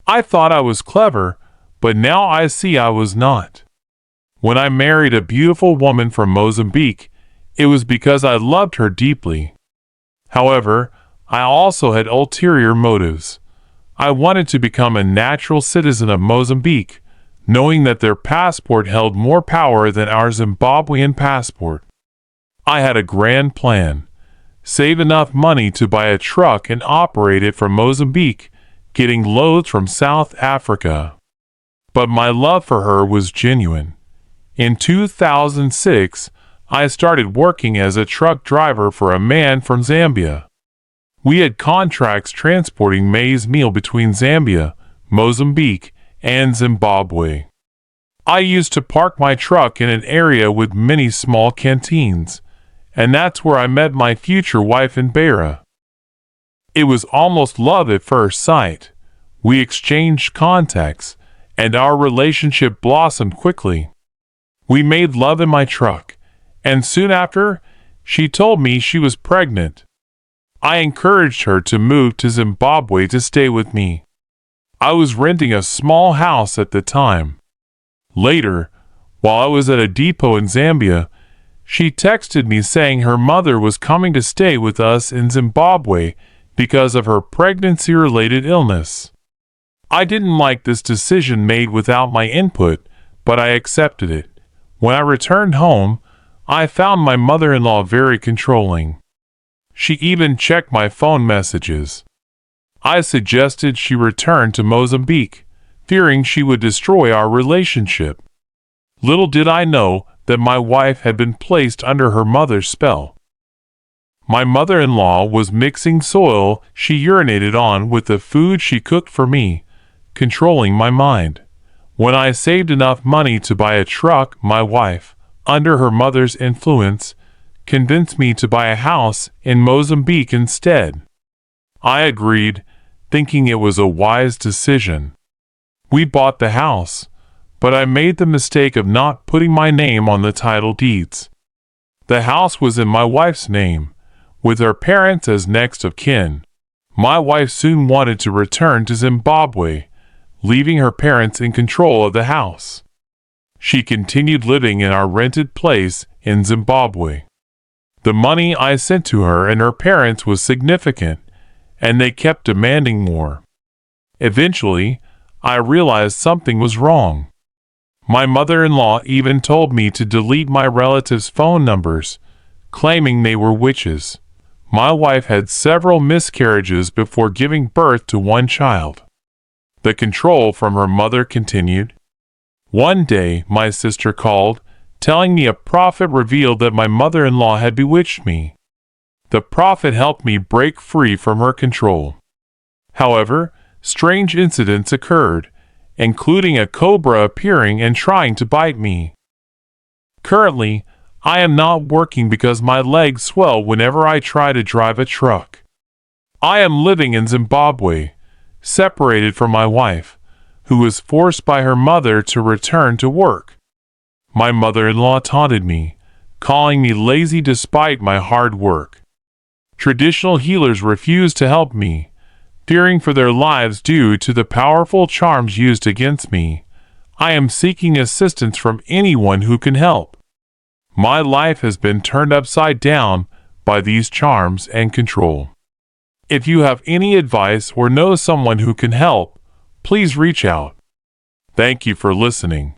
I thought I was clever, but now I see I was not. When I married a beautiful woman from Mozambique, it was because I loved her deeply. However, I also had ulterior motives. I wanted to become a natural citizen of Mozambique, knowing that their passport held more power than our Zimbabwean passport. I had a grand plan: save enough money to buy a truck and operate it from Mozambique, getting loads from South Africa. But my love for her was genuine. In 2006, I started working as a truck driver for a man from Zambia. We had contracts transporting maize meal between Zambia, Mozambique, and Zimbabwe. I used to park my truck in an area with many small canteens, and that's where I met my future wife in Beira. It was almost love at first sight. We exchanged contacts, and our relationship blossomed quickly. We made love in my truck, and soon after, she told me she was pregnant. I encouraged her to move to Zimbabwe to stay with me. I was renting a small house at the time. Later, while I was at a depot in Zambia, she texted me saying her mother was coming to stay with us in Zimbabwe because of her pregnancy-related illness. I didn't like this decision made without my input, but I accepted it. When I returned home, I found my mother-in-law very controlling. She even checked my phone messages. I suggested she return to Mozambique, fearing she would destroy our relationship. Little did I know that my wife had been placed under her mother's spell. My mother-in-law was mixing soil she urinated on with the food she cooked for me, controlling my mind. When I saved enough money to buy a truck, my wife, under her mother's influence, convinced me to buy a house in Mozambique instead. I agreed, thinking it was a wise decision. We bought the house, but I made the mistake of not putting my name on the title deeds. The house was in my wife's name, with her parents as next of kin. My wife soon wanted to return to Zimbabwe, leaving her parents in control of the house. She continued living in our rented place in Zimbabwe. The money I sent to her and her parents was significant, and they kept demanding more. Eventually, I realized something was wrong. My mother-in-law even told me to delete my relatives' phone numbers, claiming they were witches. My wife had several miscarriages before giving birth to one child. The control from her mother continued. One day, my sister called, telling me a prophet revealed that my mother-in-law had bewitched me. The prophet helped me break free from her control. However, strange incidents occurred, including a cobra appearing and trying to bite me. Currently, I am not working because my legs swell whenever I try to drive a truck. I am living in Zimbabwe, separated from my wife, who was forced by her mother to return to work. My mother-in-law taunted me, calling me lazy despite my hard work. Traditional healers refused to help me, fearing for their lives due to the powerful charms used against me. I am seeking assistance from anyone who can help. My life has been turned upside down by these charms and control. If you have any advice or know someone who can help, please reach out. Thank you for listening.